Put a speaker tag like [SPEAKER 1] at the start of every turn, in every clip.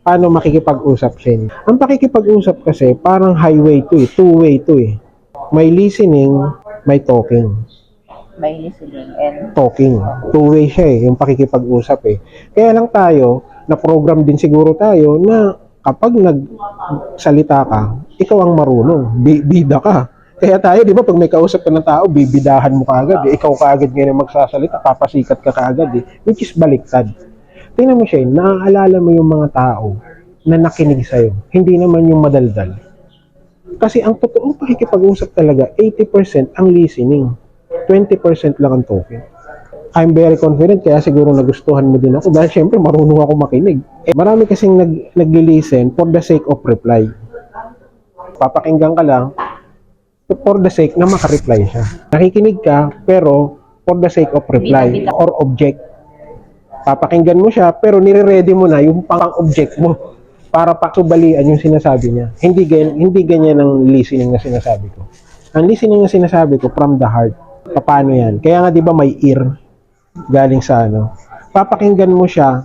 [SPEAKER 1] Paano makikipag-usap, Shane? Ang pakikipag-usap kasi parang highway to eh, two-way to eh. May listening, may talking.
[SPEAKER 2] May listening and
[SPEAKER 1] Talking. Two-way siya eh, yung pakikipag-usap eh. Kaya lang tayo, na-program din siguro tayo na kapag nagsalita ka, ikaw ang marunong, bida ka. Kaya tayo, di ba, pag may kausap ka ng tao, bibidahan mo kaagad eh. Ikaw kaagad ngayon magsasalita, papasikat ka kaagad eh. Which is baliktad. Tingnan mo siya, naaalala mo yung mga tao na nakinig sa'yo. Hindi naman yung madaldal. Kasi ang totoong pakikipag-usap talaga, 80% ang listening. 20% lang ang talking. I'm very confident, kaya siguro nagustuhan mo din ako dahil syempre marunong ako makinig. Marami kasing nag-listen for the sake of reply. Papakinggan ka lang for the sake na makareply siya. Nakikinig ka pero for the sake of reply or object. Papakinggan mo siya pero nire-ready mo na yung pang-object mo para pasubalian yung sinasabi niya. Hindi ganyan ang listening na sinasabi ko. Ang listening na sinasabi ko from the heart. Paano yan? Kaya nga 'di ba may ear galing sa ano. Papakinggan mo siya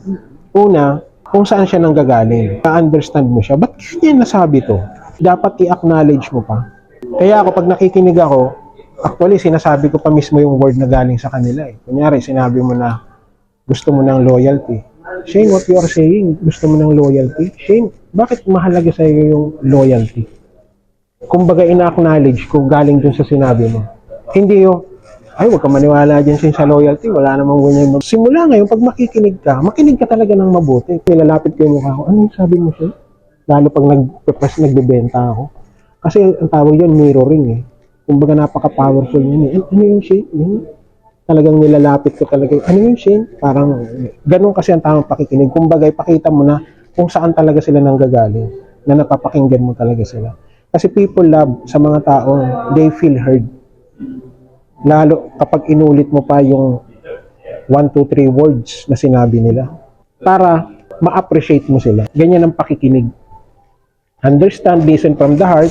[SPEAKER 1] una kung saan siya nanggagaling. Na-understand mo siya. Ba't ganyan nasabi to? Dapat i-acknowledge mo pa. Kaya ako pag nakikinig ako, actually sinasabi ko pa mismo yung word na galing sa kanila eh. Kunyari sinabi mo na gusto mo ng loyalty. Shane, what you are saying, gusto mo ng loyalty? Shane, bakit mahalaga sa iyo yung loyalty? Kumbaga ina-acknowledge ko galing dun sa sinabi mo. Hindi yung, ay huwag ka maniwala dyan sa loyalty, wala namang ganyan. Simula ngayon, pag makikinig ka talaga ng mabuti. Nilalapit ko yung mukha ko, ano yung sabi mo siya? Lalo pag nagbebenta ako. Kasi ang tawag yun, mirroring eh. Kumbaga napaka-powerful yun eh. Ano yung Shane? Talagang nilalapit ko talaga. Ano yung Shane? Parang, ganun kasi ang tamang pakikinig. Kumbaga, ipakita mo na kung saan talaga sila nanggagaling. Na napapakinggan mo talaga sila. Kasi people love sa mga tao, they feel heard. Lalo kapag inulit mo pa yung 1, 2, 3 words na sinabi nila. Para ma-appreciate mo sila. Ganyan ang pakikinig. Understand, listen from the heart.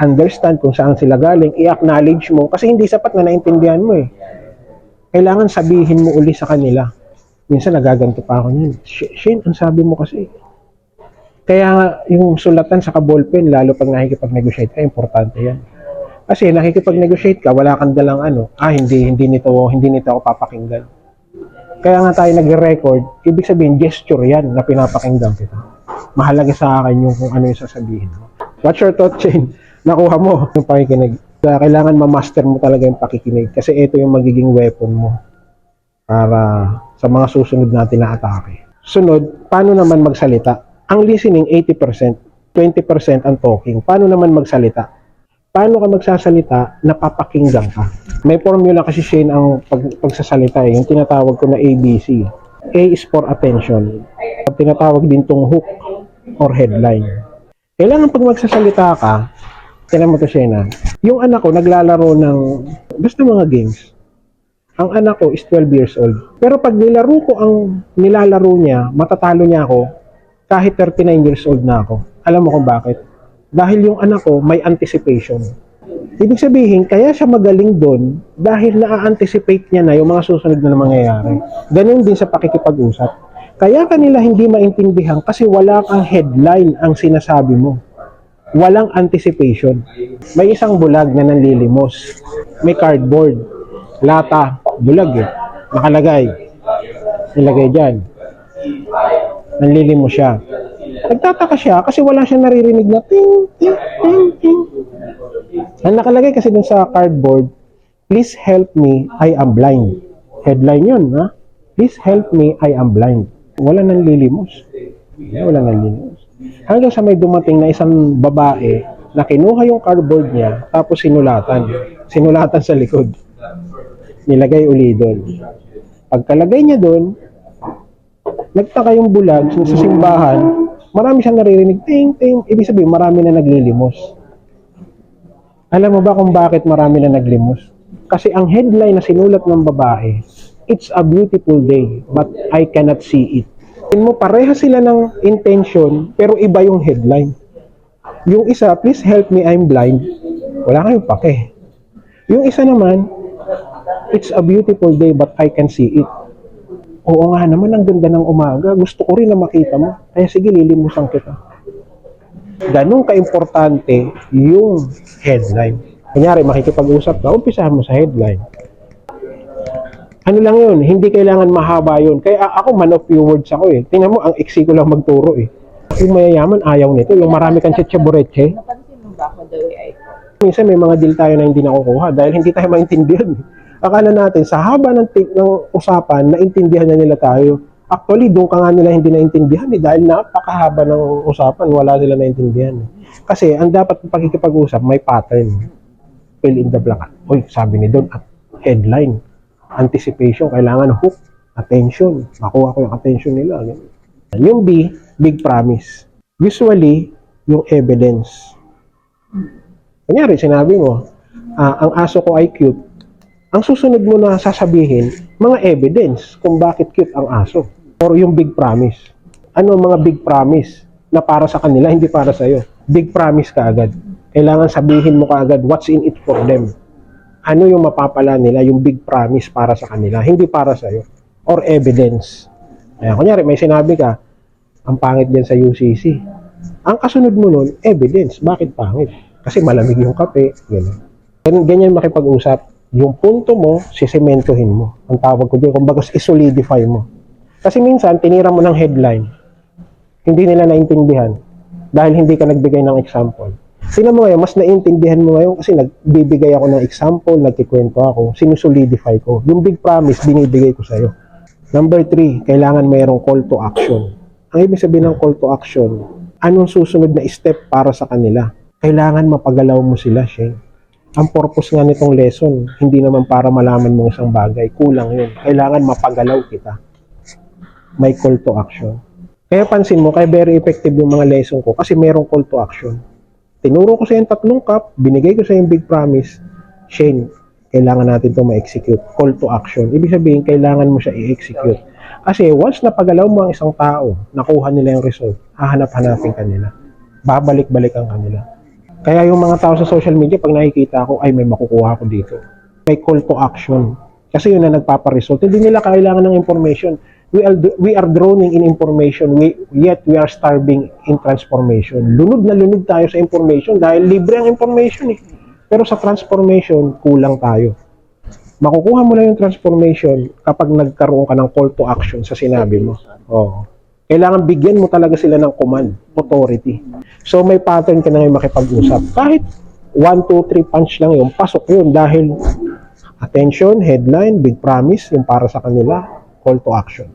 [SPEAKER 1] Understand kung saan sila galing. I-acknowledge mo. Kasi hindi sapat na naintindihan mo eh. Kailangan sabihin mo uli sa kanila. Minsan nagaganto pa ako niyan. Shane, ang sabi mo kasi. Kaya yung sulatan sa ballpen, lalo pag nakikipag-negotiate ka, importante yan. Kasi nakikipag-negotiate ka, wala kang dalang ano, hindi nito ako papakinggan. Kaya nga tayo nagre-record, ibig sabihin gesture yan na pinapakinggan kita. Mahalaga sa akin yung kung ano yung sasabihin mo. What's your thought, Shane? Nakuha mo yung pakikinig. Kailangan ma-master mo talaga yung pakikinig kasi ito yung magiging weapon mo para sa mga susunod natin na atake. Sunod, paano naman magsalita? Ang listening 80%, 20% ang talking. Paano naman magsalita? Paano ka magsasalita na papakinggan ka? May formula kasi Shane ang pagsasalita eh, yung tinatawag ko na ABC. A is for attention. Tinatawag din tong hook or headline. Kailangan pag magsasalita ka, tinan mo to Shane, yung anak ko naglalaro ng basta mga games. Ang anak ko is 12 years old. Pero pag nilalaro niya, matatalo niya ako kahit 39 years old na ako. Alam mo kung bakit? Dahil yung anak ko may anticipation. Ibig sabihin, kaya siya magaling doon dahil na-anticipate niya na yung mga susunod na mangyayari. Ganun din sa pakikipag-usap. Kaya kanila hindi maintindihan kasi wala kang headline ang sinasabi mo. Walang anticipation. May isang bulag na nanlilimos. May cardboard. Lata. Bulag eh. Nakalagay. Nilagay dyan. Nanlilimos siya. Nagtataka siya kasi wala siyang naririnig na ting, ting, ting, ting. Ang nakalagay kasi dun sa cardboard, please help me, I am blind. Headline yun, ha? Please help me, I am blind. Wala nang lilimos. Wala nang lilimos. Hanggang sa may dumating na isang babae na kinuha yung cardboard niya tapos sinulatan. Sinulatan sa likod. Nilagay uli doon. Pagkalagay niya doon, nagtaka yung bulag sa simbahan, marami siyang naririnig, ting, ting. Ibig sabihin, marami na naglilimos. Alam mo ba kung bakit marami na naglimos? Kasi ang headline na sinulat ng babae, it's a beautiful day, but I cannot see it. Mo pareha sila ng intention, pero iba yung headline. Yung isa, please help me, I'm blind. Wala kayong pake. Yung isa naman, it's a beautiful day, but I can see it. Oo nga naman, ang ganda ng umaga. Gusto ko rin na makita mo. Kaya sige, lilimusan kita. Ganun ka-importante yung headline. Kunyari, makikipag-usap ka, umpisahan mo sa headline. Ano lang yun, hindi kailangan mahaba yun. Kaya ako, man of few words ako eh. Tingnan mo, ang iksi ko lang magturo eh. Yung mayayaman, ayaw nito. Yung marami kang tsetsabureche.
[SPEAKER 2] Napansin mo ba ako the way I talk?
[SPEAKER 1] Minsan may mga deal tayo na hindi nakukuha dahil hindi tayo maintindihan. Akala natin, sa haba ng usapan, naintindihan na nila tayo. Actually, doon ka nga nila hindi naintindihan dahil napakahaba ng usapan, wala sila naintindihan. Kasi ang dapat pagkikipag-usap, may pattern. Fill in the blank. Uy, sabi ni Don, headline, anticipation, kailangan hook, attention. Makuha ko yung attention nila. Yung B, big promise. Usually, yung evidence. Kunyari, sinabi mo, ang aso ko ay cute. Ang susunod mo na sasabihin, mga evidence kung bakit cute ang aso. Or yung big promise. Ano ang mga big promise na para sa kanila, hindi para sa'yo? Big promise ka agad. Kailangan sabihin mo kaagad what's in it for them. Ano yung mapapala nila, yung big promise para sa kanila, hindi para sa'yo. Or evidence. Kaya, kunyari, may sinabi ka, ang pangit din sa UCC. Ang kasunod mo nun, evidence. Bakit pangit? Kasi malamig yung kape. Ganyan makipag-usap. Yung punto mo, sisementohin mo. Ang tawag ko dyan, kumbaga isolidify mo. Kasi minsan, tinira mo ng headline. Hindi nila naintindihan. Dahil hindi ka nagbigay ng example. Tingnan mo ngayon, mas naintindihan mo ngayon kasi nagbibigay ako ng example, nagkikwento ako, sinusolidify ko. Yung big promise, binibigay ko sa'yo. Number 3, kailangan mayroong call to action. Ang ibig sabihin ng call to action, anong susunod na step para sa kanila? Kailangan mapagalaw mo sila, Shane. Ang purpose nga nitong lesson, hindi naman para malaman mo isang bagay. Kulang yun. Kailangan mapagalaw kita. May call to action. Kaya pansin mo, kaya very effective yung mga lesson ko kasi merong call to action. Tinuro ko sa yung 3 cup, binigay ko sa yung big promise. Shane, kailangan natin ito ma-execute. Call to action. Ibig sabihin, kailangan mo siya i-execute. Kasi once napagalaw mo ang isang tao, nakuha nila yung result, hahanap-hanapin ka nila. Babalik-balik ang kanila. Kaya yung mga tao sa social media, pag nakikita ko, ay may makukuha ko dito. May call to action. Kasi yun na nagpaparesult. Hindi nila kailangan ng information. We are drowning in information, yet we are starving in transformation. Lunod na lunod tayo sa information dahil libre ang information eh. Pero sa transformation, kulang tayo. Makukuha mo na yung transformation kapag nagkaroon ka ng call to action sa sinabi mo. Oo. Kailangan bigyan mo talaga sila ng command, authority. So may pattern ka na ngayon makipag-usap. Kahit 1, 2, 3 punch lang yun, pasok yun dahil attention, headline, big promise, yung para sa kanila, call to action.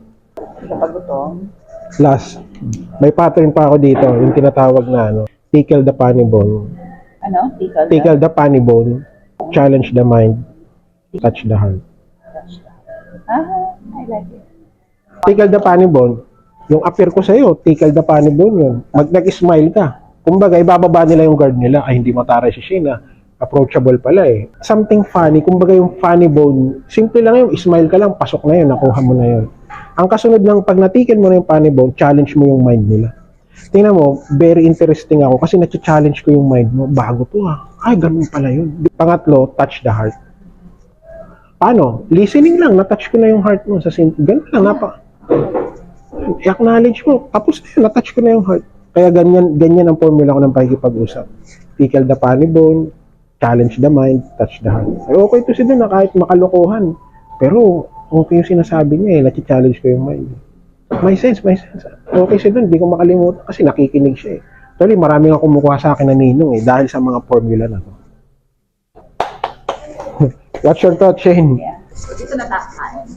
[SPEAKER 2] Kapag gutom,
[SPEAKER 1] Last, may pattern pa ako dito, yung tinatawag na tickle the funny bone.
[SPEAKER 2] ano?
[SPEAKER 1] Tickle the funny bone, challenge the mind, touch the heart.
[SPEAKER 2] I like it.
[SPEAKER 1] Tickle the funny bone, yung appear ko sa'yo, tickle the funny bone yun. Nag-smile ka. Kumbaga, ibababa nila yung guard nila. Ay, hindi matara si Sheena. Approachable pala eh. Something funny, kumbaga yung funny bone, simple lang yung smile ka lang, pasok na yun, nakuha mo na yun. Ang kasunod ng pag natikin mo na yung funny bone, challenge mo yung mind nila. Tingnan mo, very interesting ako kasi na-challenge ko yung mind mo. Bago to ah. Ay, ganun pala yun. Pangatlo, touch the heart. Paano? Listening lang, na-touch ko na yung heart mo. Ganun lang, i-acknowledge mo. Tapos na yun, na-touch ko na yung heart. Kaya ganyan ang formula ko ng pakikipag-usap. Tickle the funny bone, challenge the mind, touch the heart. Ay, okay to si Don na kahit makalokohan. Pero, okay yung sinasabi niya eh, na-challenge ko yung mind. May sense. Okay si Don, di ko makalimutan kasi nakikinig siya eh. Actually, marami nga kumukuha sa akin na ninong eh, dahil sa mga formula na to. What's your thought, Shane?
[SPEAKER 2] Yeah. Dito natakain.